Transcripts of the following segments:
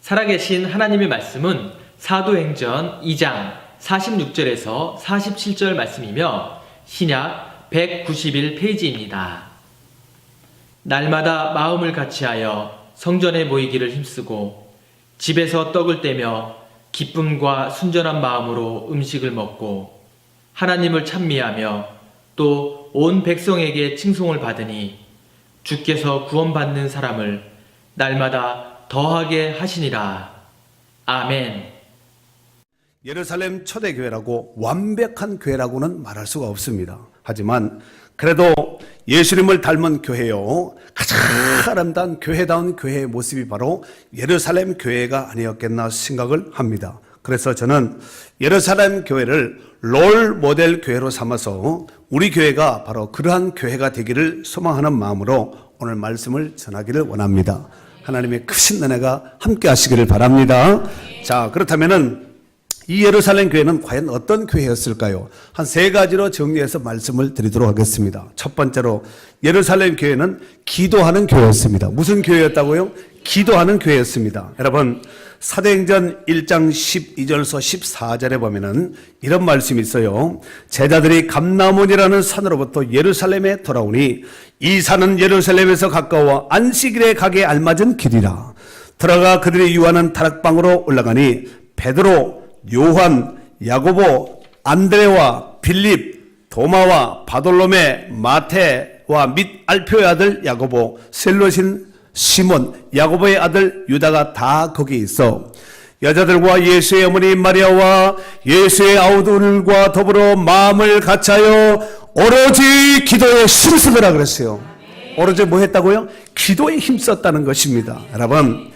살아계신 하나님의 말씀은 사도행전 2장 46절에서 47절 말씀이며 신약 191페이지입니다. 날마다 마음을 같이하여 성전에 모이기를 힘쓰고 집에서 떡을 떼며 기쁨과 순전한 마음으로 음식을 먹고 하나님을 찬미하며 또 온 백성에게 칭송을 받으니 주께서 구원받는 사람을 날마다 더하게 하시니라. 아멘. 예루살렘 초대교회라고 완벽한 교회라고는 말할 수가 없습니다. 하지만 그래도 예수님을 닮은 교회요, 가장 아름다운 교회다운 교회의 모습이 바로 예루살렘 교회가 아니었겠나 생각을 합니다. 그래서 저는 예루살렘 교회를 롤 모델 교회로 삼아서 우리 교회가 바로 그러한 교회가 되기를 소망하는 마음으로 오늘 말씀을 전하기를 원합니다. 하나님의 크신 은혜가 함께 하시기를 바랍니다. 자, 그렇다면은 이 예루살렘 교회는 과연 어떤 교회였을까요? 한 세 가지로 정리해서 말씀을 드리도록 하겠습니다. 첫 번째로 예루살렘 교회는 기도하는 교회였습니다. 무슨 교회였다고요? 기도하는 교회였습니다. 여러분, 사도행전 1장 12절에서 14절에 보면은 이런 말씀이 있어요. 제자들이 감람원이라는 산으로부터 예루살렘에 돌아오니 이 산은 예루살렘에서 가까워 안식일에 가기에 알맞은 길이라. 들어가 그들이 유하는 다락방으로 올라가니 베드로, 요한, 야고보, 안드레와 빌립, 도마와 바돌로메, 마테와 및 알표의 아들 야고보, 셀롯인 시몬, 야고보의 아들 유다가 다 거기 있어 여자들과 예수의 어머니 마리아와 예수의 아우들과 더불어 마음을 같이하여 오로지 기도에 힘쓰더라 그랬어요. 오로지 뭐 했다고요? 기도에 힘썼다는 것입니다. 여러분,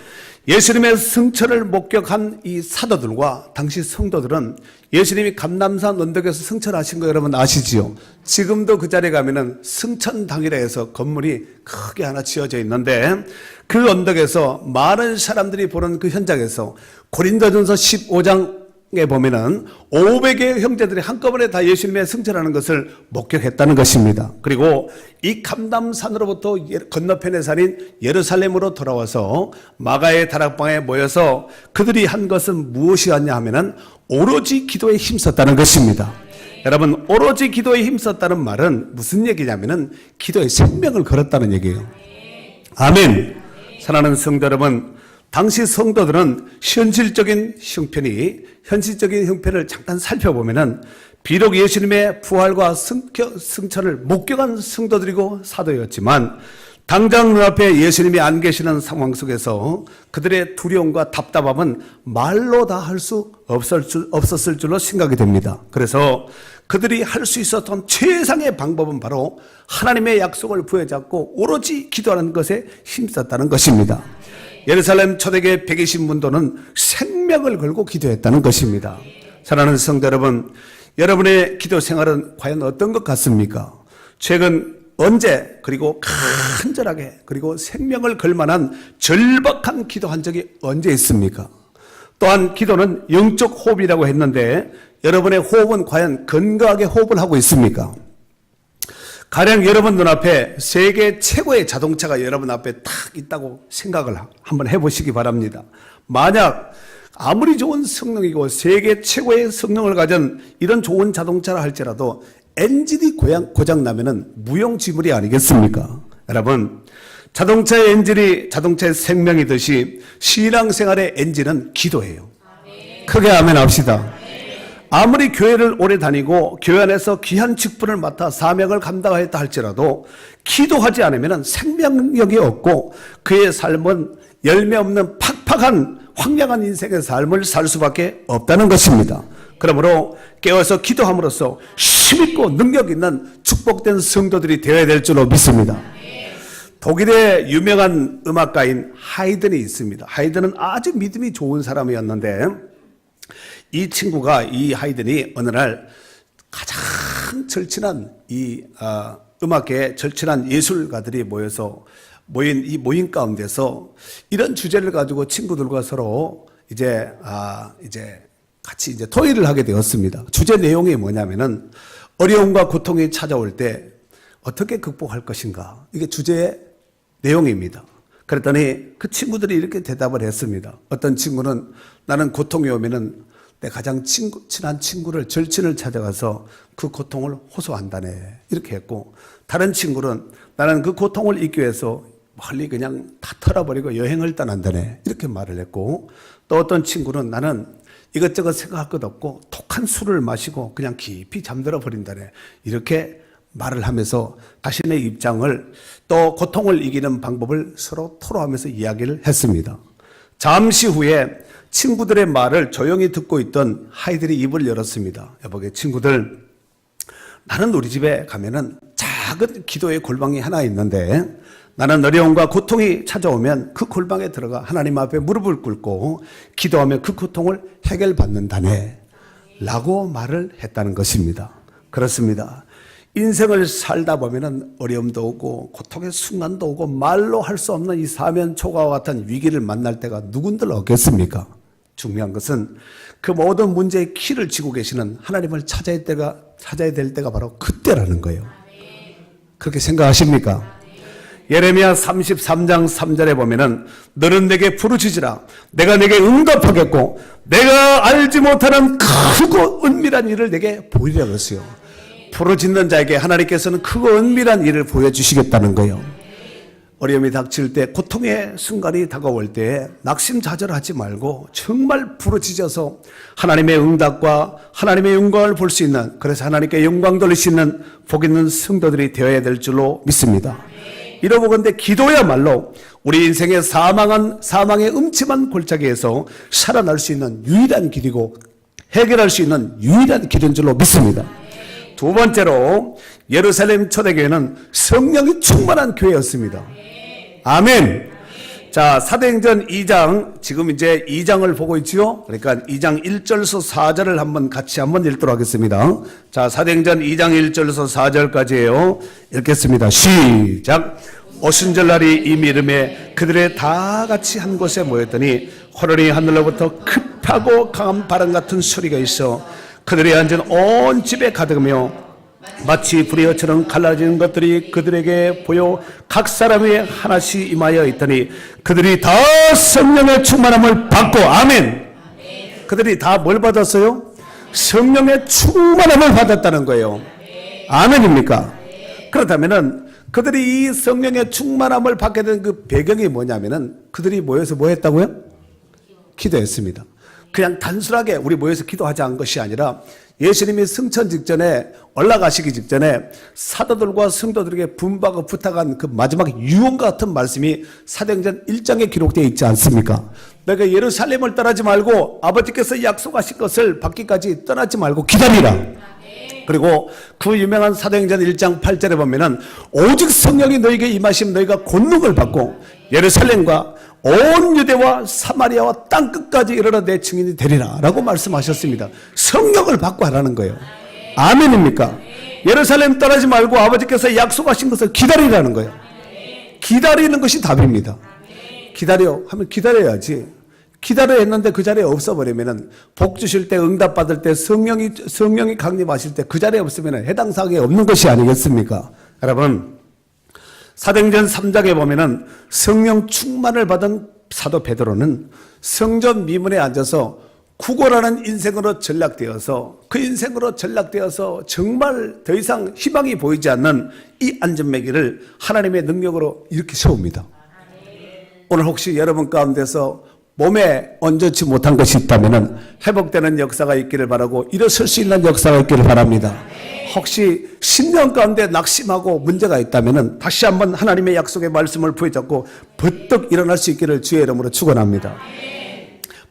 예수님의 승천을 목격한 이 사도들과 당시 성도들은 예수님이 감람산 언덕에서 승천하신 거 여러분 아시지요? 지금도 그 자리에 가면은 승천 당이라 해서 건물이 크게 하나 지어져 있는데 그 언덕에서 많은 사람들이 보는 그 현장에서 고린도전서 15장에 보면은 500의 형제들이 한꺼번에 다 예수님의 승천하는 것을 목격했다는 것입니다. 그리고 이 감람산으로부터 건너편의 산인 예루살렘으로 돌아와서 마가의 다락방에 모여서 그들이 한 것은 무엇이었냐 하면은 오로지 기도에 힘썼다는 것입니다. 여러분, 오로지 기도에 힘썼다는 말은 무슨 얘기냐면은 기도에 생명을 걸었다는 얘기예요. 아멘. 사랑하는 성도 여러분, 당시 성도들은 현실적인 형편을 잠깐 살펴보면은 비록 예수님의 부활과 승천을 목격한 성도들이고 사도였지만 당장 눈앞에 예수님이 안 계시는 상황 속에서 그들의 두려움과 답답함은 말로 다 할 수 없었을 줄로 생각이 됩니다. 그래서 그들이 할 수 있었던 최상의 방법은 바로 하나님의 약속을 부여잡고 오로지 기도하는 것에 힘썼다는 것입니다. 예루살렘 초대교회 120문도는 생명을 걸고 기도했다는 것입니다. 사랑하는 성도 여러분, 여러분의 기도 생활은 과연 어떤 것 같습니까? 최근 언제 그리고 간절하게 그리고 생명을 걸 만한 절박한 기도한 적이 언제 있습니까? 또한 기도는 영적 호흡이라고 했는데 여러분의 호흡은 과연 건강하게 호흡을 하고 있습니까? 가령 여러분 눈앞에 세계 최고의 자동차가 여러분 앞에 딱 있다고 생각을 한번 해보시기 바랍니다. 만약 아무리 좋은 성능이고 세계 최고의 성능을 가진 이런 좋은 자동차라 할지라도 엔진이 고장나면은 무용지물이 아니겠습니까? 여러분, 자동차의 엔진이 자동차의 생명이듯이 신앙생활의 엔진은 기도예요. 크게 아멘 합시다. 아무리 교회를 오래 다니고 교회 안에서 귀한 직분을 맡아 사명을 감당하였다 할지라도 기도하지 않으면 생명력이 없고 그의 삶은 열매 없는 팍팍한 황량한 인생의 삶을 살 수밖에 없다는 것입니다. 그러므로 깨어서 기도함으로써 힘있고 능력 있는 축복된 성도들이 되어야 될 줄로 믿습니다. 독일의 유명한 음악가인 하이든이 있습니다. 하이든은 아주 믿음이 좋은 사람이었는데 이 친구가, 이 하이든이 어느 날 가장 절친한 음악계의 절친한 예술가들이 모인 이 모임 가운데서 이런 주제를 가지고 친구들과 서로 이제 같이 토의를 하게 되었습니다. 주제 내용이 뭐냐면은 어려움과 고통이 찾아올 때 어떻게 극복할 것인가. 이게 주제의 내용입니다. 그랬더니 그 친구들이 이렇게 대답을 했습니다. 어떤 친구는 나는 고통이 오면은 내 가장 친한 친구를, 절친을 찾아가서 그 고통을 호소한다네. 이렇게 했고, 다른 친구는 나는 그 고통을 잊기 위해서 멀리 그냥 다 털어버리고 여행을 떠난다네. 이렇게 말을 했고, 또 어떤 친구는 나는 이것저것 생각할 것 없고 독한 술을 마시고 그냥 깊이 잠들어 버린다네. 이렇게 말을 하면서 자신의 입장을, 또 고통을 이기는 방법을 서로 토로하면서 이야기를 했습니다. 잠시 후에 친구들의 말을 조용히 듣고 있던 하이들이 입을 열었습니다. 여보게, 친구들, 나는 우리 집에 가면은 작은 기도의 골방이 하나 있는데, 나는 어려움과 고통이 찾아오면 그 골방에 들어가 하나님 앞에 무릎을 꿇고 기도하면 그 고통을 해결받는다네 라고 말을 했다는 것입니다. 그렇습니다. 인생을 살다 보면은 어려움도 오고 고통의 순간도 오고 말로 할 수 없는 이 사면초가와 같은 위기를 만날 때가 누군들 없겠습니까? 중요한 것은 그 모든 문제의 키를 쥐고 계시는 하나님을 찾아야 될 때가 바로 그때라는 거예요. 그렇게 생각하십니까? 예레미야 33장 3절에 보면은 너는 내게 부르짖으라 내가 내게 응답하겠고 내가 알지 못하는 크고 은밀한 일을 내게 보이리라 그랬어요. 부르짖는 자에게 하나님께서는 크고 은밀한 일을 보여주시겠다는 거예요. 어려움이 닥칠 때, 고통의 순간이 다가올 때 낙심자절하지 말고 정말 부르짖어서 하나님의 응답과 하나님의 영광을 볼 수 있는, 그래서 하나님께 영광 돌릴 수 있는 복 있는 성도들이 되어야 될 줄로 믿습니다. 이러보건대 기도야말로 우리 인생의 사망의 음침한 골짜기에서 살아날 수 있는 유일한 길이고 해결할 수 있는 유일한 길인 줄로 믿습니다. 두 번째로 예루살렘 초대교회는 성령이 충만한 교회였습니다. 아멘. 자, 사도행전 2장, 지금 이제 2장을 보고 있지요. 그러니까 2장 1절에서 4절을 같이 한번 읽도록 하겠습니다. 자, 사도행전 2장 1절에서 4절까지예요. 읽겠습니다. 시작. 오순절날이 이미 이름에 그들의 다 같이 한 곳에 모였더니 호련히 하늘로부터 급하고 강한 바람 같은 소리가 있어 그들이 앉은 온 집에 가득하며 마치 불이어처럼 갈라지는 것들이 그들에게 보여 각 사람이 하나씩 임하여 있더니 그들이 다 성령의 충만함을 받고, 아멘. 그들이 다 뭘 받았어요? 성령의 충만함을 받았다는 거예요. 아멘입니까? 그렇다면은 그들이 이 성령의 충만함을 받게 된 그 배경이 뭐냐면은 그들이 모여서 뭐 했다고요? 기도했습니다. 그냥 단순하게 우리 모여서 기도하지 않은 것이 아니라 예수님이 승천 직전에, 올라가시기 직전에 사도들과 성도들에게 분부하고 부탁한 그 마지막 유언과 같은 말씀이 사도행전 1장에 기록되어 있지 않습니까? 너희가 예루살렘을 떠나지 말고 아버지께서 약속하신 것을 받기까지 떠나지 말고 기다리라. 그리고 그 유명한 사도행전 1장 8절에 보면은 오직 성령이 너희에게 임하시면 너희가 권능을 받고 예루살렘과 온 유대와 사마리아와 땅끝까지 이르러 내 증인이 되리라 라고 말씀하셨습니다. 성령을 받고 하라는 거예요. 아멘입니까? 예루살렘 떠나지 말고 아버지께서 약속하신 것을 기다리라는 거예요. 기다리는 것이 답입니다. 기다려 하면 기다려야지. 기다려 했는데 그 자리에 없어버리면은 복 주실 때, 응답 받을 때, 성령이 강림하실 때 그 자리에 없으면 해당 사항에 없는 것이 아니겠습니까? 여러분, 사도행전 3장에 보면은 성령 충만을 받은 사도 베드로는 성전 미문에 앉아서 구걸하는 인생으로 전락되어서 그 인생으로 전락되어서 정말 더 이상 희망이 보이지 않는 이 안전매기를 하나님의 능력으로 이렇게 세웁니다. 오늘 혹시 여러분 가운데서 몸에 얹어지 못한 것이 있다면 회복되는 역사가 있기를 바라고 일어설 수 있는 역사가 있기를 바랍니다. 혹시 10년 가운데 낙심하고 문제가 있다면 다시 한번 하나님의 약속의 말씀을 부여잡고 버떡 일어날 수 있기를 주의 이름으로 축원합니다.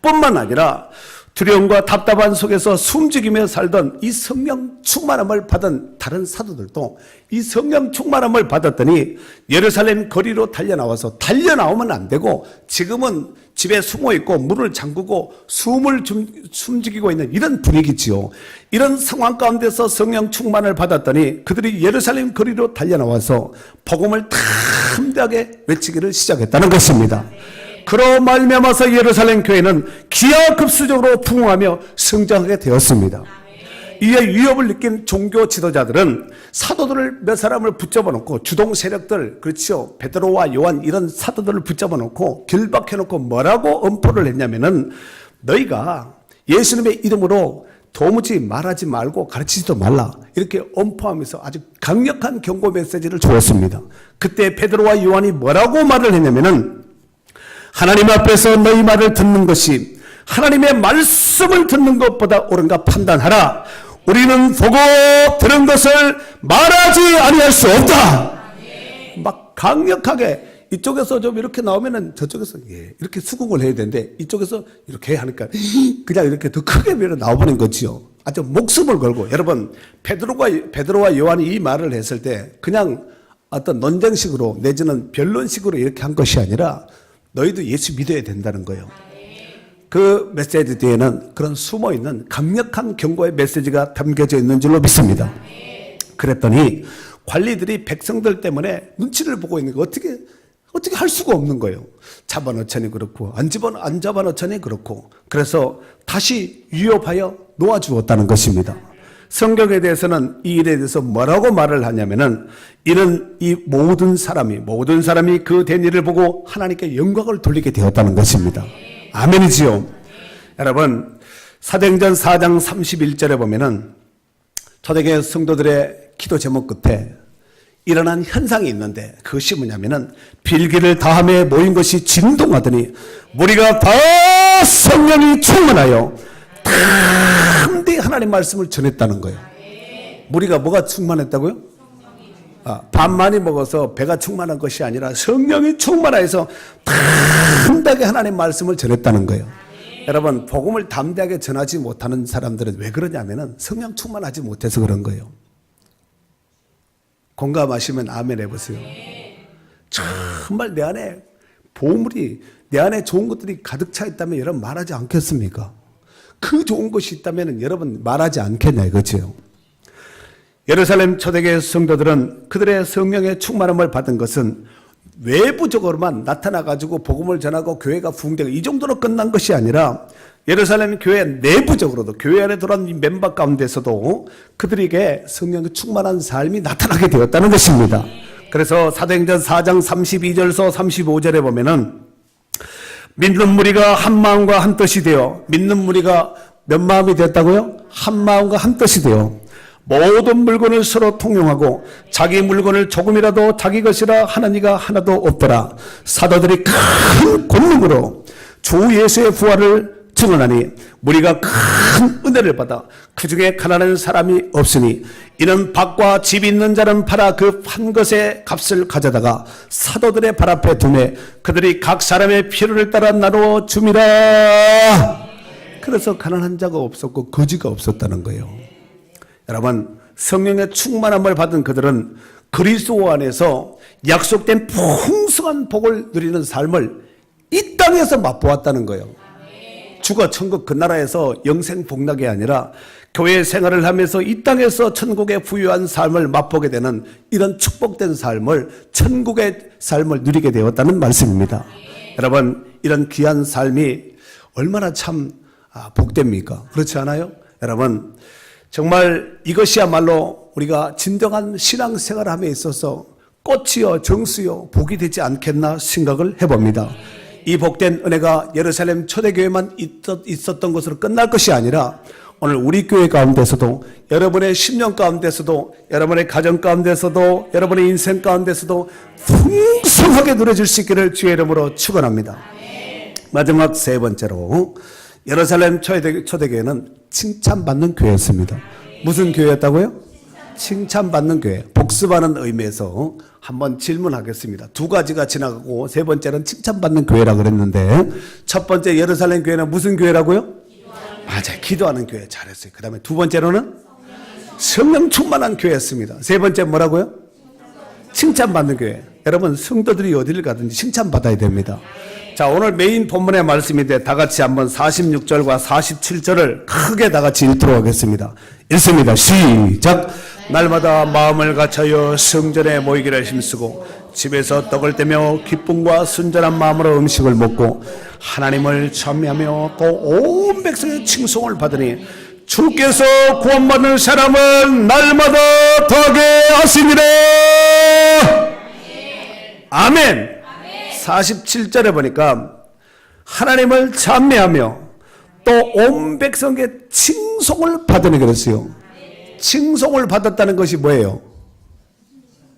뿐만 아니라 두려움과 답답한 속에서 숨죽이며 살던 이 성령 충만함을 받은 다른 사도들도 이 성령 충만함을 받았더니 예루살렘 거리로 달려나와서, 달려나오면 안 되고 지금은 집에 숨어 있고 문을 잠그고 숨을 숨죽이고 있는 이런 분위기지요. 이런 상황 가운데서 성령 충만을 받았더니 그들이 예루살렘 거리로 달려나와서 복음을 담대하게 외치기를 시작했다는 것입니다. 그로 말미암아서 예루살렘 교회는 기하급수적으로 부흥하며 성장하게 되었습니다. 이에 위협을 느낀 종교 지도자들은 사도들을 몇 사람을 붙잡아 놓고 주동 세력들, 그렇죠, 베드로와 요한 이런 사도들을 붙잡아 놓고 결박해 놓고 뭐라고 엄포를 했냐면은 너희가 예수님의 이름으로 도무지 말하지 말고 가르치지도 말라, 이렇게 엄포하면서 아주 강력한 경고 메시지를 주었습니다. 그때 베드로와 요한이 뭐라고 말을 했냐면은 하나님 앞에서 너희 말을 듣는 것이 하나님의 말씀을 듣는 것보다 옳은가 판단하라. 우리는 보고 들은 것을 말하지 아니할 수 없다. 막 강력하게, 이쪽에서 좀 이렇게 나오면은 저쪽에서 이렇게 수긍을 해야 되는데 이쪽에서 이렇게 하니까 그냥 이렇게 더 크게 밀어 나와버린 거지요. 아주 목숨을 걸고. 여러분, 베드로와 요한이 이 말을 했을 때 그냥 어떤 논쟁식으로 내지는 변론식으로 이렇게 한 것이 아니라 너희도 예수 믿어야 된다는 거예요. 그 메시지 뒤에는 그런 숨어있는 강력한 경고의 메시지가 담겨져 있는 줄로 믿습니다. 그랬더니 관리들이 백성들 때문에 눈치를 보고 있는 거 어떻게 할 수가 없는 거예요. 잡아넣자니 그렇고 안 잡아넣자니 그렇고, 그래서 다시 위협하여 놓아주었다는 것입니다. 성경에 대해서는 이 일에 대해서 뭐라고 말을 하냐면은 이는 이 모든 사람이 그 된 일을 보고 하나님께 영광을 돌리게 되었다는 것입니다. 아멘이지요. 여러분, 사도행전 4장 31절에 보면은 초대교회 성도들의 기도 제목 끝에 일어난 현상이 있는데 그것이 뭐냐면은 빌기를 다함에 모인 것이 진동하더니 무리가 다 성령이 충만하여 담대히 하나님 말씀을 전했다는 거예요. 무리가 뭐가 충만했다고요? 밥 많이 먹어서 배가 충만한 것이 아니라 성령이 충만해서 담대하게 하나님 말씀을 전했다는 거예요. 여러분, 복음을 담대하게 전하지 못하는 사람들은 왜 그러냐면은 성령 충만하지 못해서 그런 거예요. 공감하시면 아멘 해보세요. 정말 내 안에 보물이, 내 안에 좋은 것들이 가득 차 있다면 여러분 말하지 않겠습니까? 그 좋은 것이 있다면 여러분 말하지 않겠냐 이거죠. 예루살렘 초대교회 성도들은 그들의 성령의 충만함을 받은 것은 외부적으로만 나타나가지고 복음을 전하고 교회가 부흥되고 이 정도로 끝난 것이 아니라 예루살렘 교회 내부적으로도, 교회 안에 들어온 멤버 가운데서도 그들에게 성령의 충만한 삶이 나타나게 되었다는 것입니다. 그래서 사도행전 4장 32절서 35절에 보면은 믿는 무리가 한 마음과 한 뜻이 되어, 믿는 무리가 몇 마음이 되었다고요? 한 마음과 한 뜻이 되어 모든 물건을 서로 통용하고 자기 물건을 조금이라도 자기 것이라 하는 이가 하나도 없더라. 사도들이 큰 권능으로 주 예수의 부활을 증언하니 무리가 큰 은혜를 받아 그 중에 가난한 사람이 없으니 이는 밭과 집이 있는 자는 팔아 그 판 것의 값을 가져다가 사도들의 발 앞에 두매 그들이 각 사람의 필요를 따라 나누어 줌이라. 그래서 가난한 자가 없었고 거지가 없었다는 거예요. 여러분, 성령의 충만함을 받은 그들은 그리스도 안에서 약속된 풍성한 복을 누리는 삶을 이 땅에서 맛보았다는 거예요. 주가 천국 그 나라에서 영생 복락이 아니라 교회 생활을 하면서 이 땅에서 천국의 부유한 삶을 맛보게 되는 이런 축복된 삶을, 천국의 삶을 누리게 되었다는 말씀입니다. 여러분, 이런 귀한 삶이 얼마나 참 복됩니까? 그렇지 않아요? 여러분, 정말 이것이야말로 우리가 진정한 신앙생활함에 있어서 꽃이요 정수요 복이 되지 않겠나 생각을 해봅니다. 이 복된 은혜가 예루살렘 초대교회만 있었던 것으로 끝날 것이 아니라 오늘 우리 교회 가운데서도, 여러분의 10년 가운데서도, 여러분의 가정 가운데서도, 여러분의 인생 가운데서도 풍성하게 누려질 수 있기를 주의 이름으로 축원합니다. 마지막 세 번째로, 예루살렘 초대교회는 칭찬받는 교회였습니다. 무슨 교회였다고요? 칭찬받는 교회. 복습하는 의미에서 한번 질문하겠습니다. 두 가지가 지나가고 세 번째는 칭찬받는 교회라고 그랬는데, 첫 번째 예루살렘 교회는 무슨 교회라고요? 맞아요. 기도하는 교회. 잘했어요. 그 다음에 두 번째로는 성령 충만한 교회였습니다. 세 번째 뭐라고요? 칭찬받는 교회. 여러분, 성도들이 어디를 가든지 칭찬받아야 됩니다. 자, 오늘 메인 본문의 말씀인데 다 같이 한번 46절과 47절을 크게 다 같이 읽도록 하겠습니다. 읽습니다. 시작. 날마다 마음을 갖춰여 성전에 모이기를 힘쓰고 집에서 떡을 떼며 기쁨과 순전한 마음으로 음식을 먹고 하나님을 찬미하며 또 온 백성의 칭송을 받으니 주께서 구원받는 사람을 날마다 더하게 하시니라. 아멘. 47절에 보니까 하나님을 찬미하며 또 온 백성에게 칭송을 받으니 그랬어요. 칭송을 받았다는 것이 뭐예요?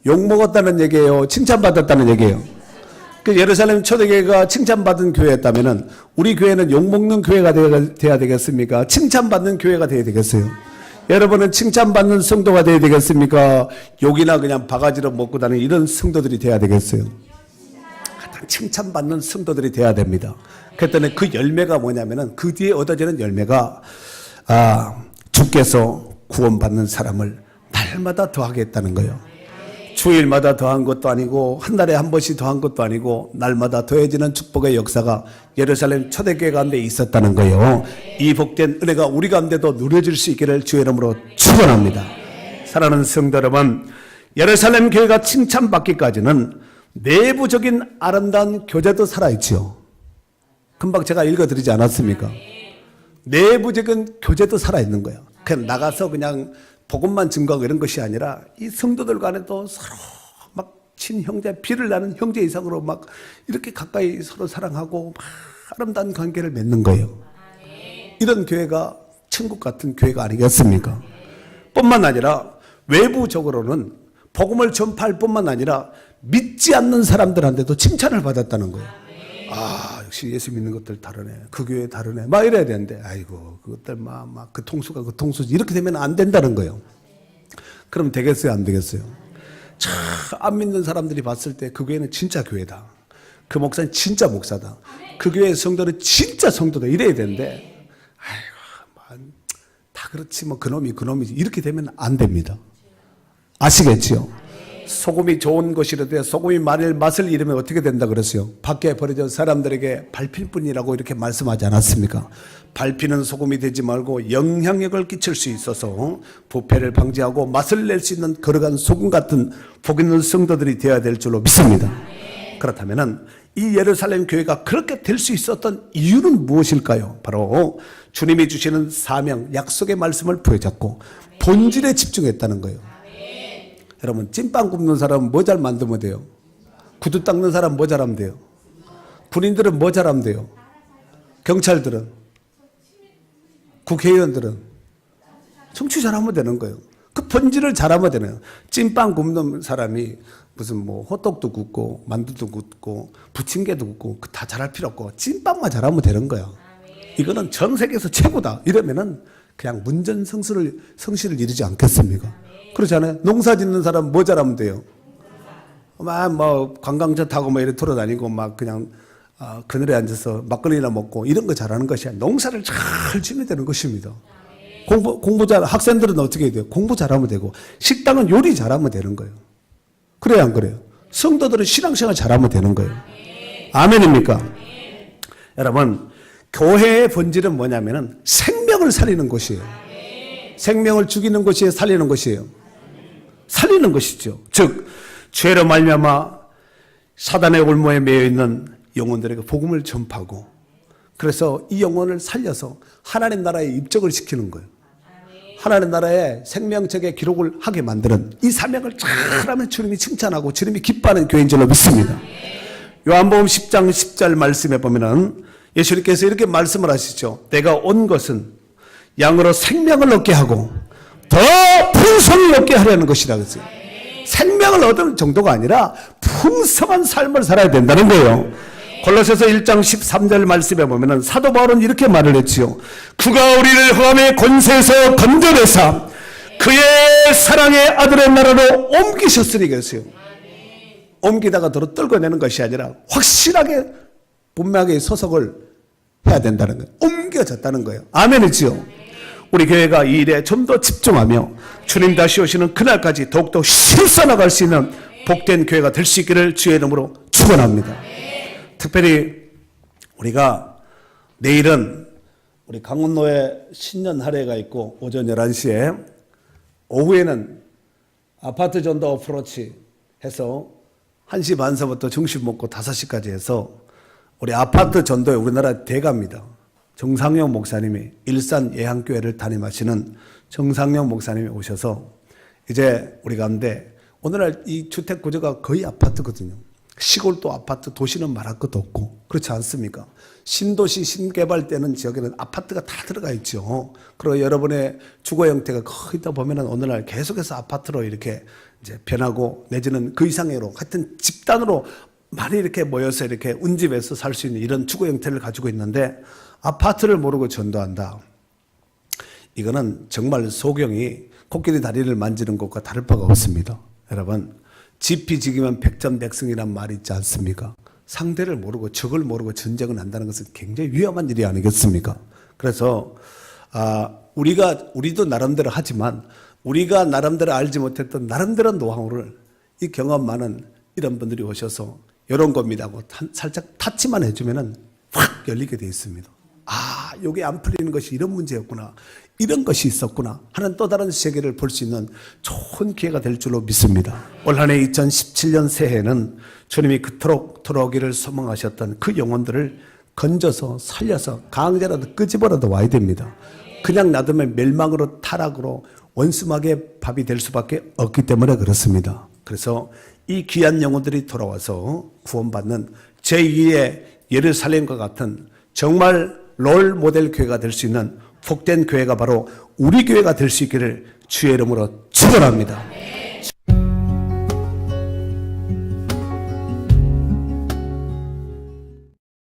욕먹었다는 얘기예요? 칭찬받았다는 얘기예요? 그 예루살렘 초대교회가 칭찬받은 교회였다면 우리 교회는 욕먹는 교회가 돼야 되겠습니까? 칭찬받는 교회가 돼야 되겠어요? 여러분은 칭찬받는 성도가 돼야 되겠습니까? 욕이나 그냥 바가지로 먹고 다니는 이런 성도들이 돼야 되겠어요? 하여튼 칭찬받는 성도들이 돼야 됩니다. 그랬더니 그 열매가 뭐냐면은 그 뒤에 얻어지는 열매가 주께서 구원받는 사람을 날마다 더하겠다는 거예요. 주일마다 더한 것도 아니고 한 달에 한 번씩 더한 것도 아니고 날마다 더해지는 축복의 역사가 예루살렘 초대교회 가운데 있었다는 거예요. 이 복된 은혜가 우리 가운데도 누려질 수 있기를 주의 이름으로 축원합니다. 사랑하는 성도 여러분, 예루살렘 교회가 칭찬받기까지는 내부적인 아름다운 교제도 살아있지요. 금방 제가 읽어드리지 않았습니까? 내부적인 교제도 살아있는 거예요. 그냥 나가서 그냥 복음만 증거하고 이런 것이 아니라 이 성도들 간에도 서로 막 친형제, 피를 나는 형제 이상으로 막 이렇게 가까이 서로 사랑하고 막 아름다운 관계를 맺는 거예요. 이런 교회가 천국 같은 교회가 아니겠습니까? 뿐만 아니라 외부적으로는 복음을 전파할 뿐만 아니라 믿지 않는 사람들한테도 칭찬을 받았다는 거예요. 역시 예수 믿는 것들 다르네. 그 교회 다르네. 막 이래야 되는데, 아이고, 그것들 막 그 통수가 그 통수지. 이렇게 되면 안 된다는 거예요. 그럼 되겠어요? 안 되겠어요? 참, 안 믿는 사람들이 봤을 때 그 교회는 진짜 교회다. 그 목사는 진짜 목사다. 그 교회의 성도는 진짜 성도다. 이래야 되는데, 아이고, 다 그렇지. 뭐, 그놈이지. 이렇게 되면 안 됩니다. 아시겠지요? 소금이 좋은 것이라도 소금이 만일 맛을 잃으면 어떻게 된다 그랬어요? 밖에 버려져 사람들에게 밟힐 뿐이라고 이렇게 말씀하지 않았습니까? 밟히는 소금이 되지 말고 영향력을 끼칠 수 있어서 부패를 방지하고 맛을 낼 수 있는 걸어간 소금 같은 복 있는 성도들이 되어야 될 줄로 믿습니다. 그렇다면 이 예루살렘 교회가 그렇게 될 수 있었던 이유는 무엇일까요? 바로 주님이 주시는 사명, 약속의 말씀을 부여잡고 본질에 집중했다는 거예요. 여러분, 찐빵 굽는 사람은 뭐 잘 만들면 돼요? 구두 닦는 사람 뭐 잘하면 돼요? 군인들은 뭐 잘하면 돼요? 경찰들은? 국회의원들은? 정치 잘하면 되는 거예요. 그 본질을 잘하면 되는 거예요. 찐빵 굽는 사람이 무슨 뭐 호떡도 굽고 만두도 굽고 부침개도 굽고 다 잘할 필요 없고 찐빵만 잘하면 되는 거예요. 이거는 전 세계에서 최고다. 이러면은 그냥 문전성시를 이루지 않겠습니까? 그렇잖아요. 농사 짓는 사람 뭐 잘하면 돼요? 막 뭐 관광차 타고 뭐 이렇게 돌아다니고 막 그냥 그늘에 앉아서 막걸리나 먹고 이런 거 잘하는 것이 아니라 농사를 잘 지면 되는 것입니다. 공부 잘 학생들은 어떻게 해야 돼요? 공부 잘하면 되고 식당은 요리 잘하면 되는 거예요. 그래요, 안 그래요? 성도들은 신앙생활 잘하면 되는 거예요. 아멘입니까? 여러분, 교회의 본질은 뭐냐면은 생명을 살리는 것이에요. 생명을 죽이는 것이에요, 살리는 것이에요. 살리는 것이죠. 즉 죄로 말미암아 사단의 올무에 매여 있는 영혼들에게 복음을 전파하고 그래서 이 영혼을 살려서 하나님 나라에 입적을 시키는 거예요. 하나님 나라에 생명책에 기록을 하게 만드는 이 사명을 잘하면 주님이 칭찬하고 주님이 기뻐하는 교회인 줄로 믿습니다. 요한복음 10장 10절 말씀에 보면은 예수님께서 이렇게 말씀을 하시죠. 내가 온 것은 양으로 생명을 얻게 하고 더 풍성히 얻게 하려는 것이라 그랬어요. 생명을 얻을 정도가 아니라 풍성한 삶을 살아야 된다는 거예요. 골로새서 1장 13절 말씀에 보면은 사도 바울은 이렇게 말을 했지요. 그가 우리를 흑암의 권세에서 건져내사 그의 사랑의 아들의 나라로 옮기셨으니 그랬어요. 옮기다가 도로 떨궈내는 것이 아니라 확실하게 분명하게 소속을 해야 된다는 거예요. 옮겨졌다는 거예요. 아멘이지요. 우리 교회가 이 일에 좀 더 집중하며 주님 다시 오시는 그날까지 더욱더 실천나갈 수 있는 복된 교회가 될 수 있기를 주의 이름으로 축원합니다. 특별히 우리가 내일은 우리 강원로에 신년 할애가 있고 오전 11시에 오후에는 아파트 전도 어프로치 해서 1시 반서부터 점심 먹고 5시까지 해서 우리 아파트 전도에 우리나라 대가입니다. 정상용 목사님이 일산 예향교회를 담임하시는 정상용 목사님이 오셔서 이제 우리 가운데 오늘날 이 주택 구조가 거의 아파트거든요. 시골도 아파트, 도시는 말할 것도 없고 그렇지 않습니까? 신도시 신개발되는 지역에는 아파트가 다 들어가 있죠. 그리고 여러분의 주거 형태가 거의 다 보면은 오늘날 계속해서 아파트로 이렇게 이제 변하고 내지는 그 이상으로 하여튼 집단으로 많이 이렇게 모여서 이렇게 운집에서 살 수 있는 이런 주거 형태를 가지고 있는데 아파트를 모르고 전도한다. 이거는 정말 소경이 코끼리 다리를 만지는 것과 다를 바가 없습니다. 여러분, 지피지기면 백전백승이란 말이 있지 않습니까? 상대를 모르고 적을 모르고 전쟁을 한다는 것은 굉장히 위험한 일이 아니겠습니까? 그래서 우리도 나름대로 하지만 우리가 나름대로 알지 못했던 나름대로 노하우를 이 경험 많은 이런 분들이 오셔서 이런 겁니다 하고 살짝 타치만 해주면은 확 열리게 되어 있습니다. 여기 안 풀리는 것이 이런 문제였구나. 이런 것이 있었구나 하는 또 다른 세계를 볼 수 있는 좋은 기회가 될 줄로 믿습니다. 올 한 해 2017년 새해에는 주님이 그토록 돌아오기를 소망하셨던 그 영혼들을 건져서 살려서 강제라도 끄집어라도 와야 됩니다. 그냥 놔두면 멸망으로 타락으로 원수막의 밥이 될 수밖에 없기 때문에 그렇습니다. 그래서 이 귀한 영혼들이 돌아와서 구원받는 제2의 예루살렘과 같은 정말 롤 모델 교회가 될 수 있는 복된 교회가 바로 우리 교회가 될 수 있기를 주의 이름으로 축원합니다.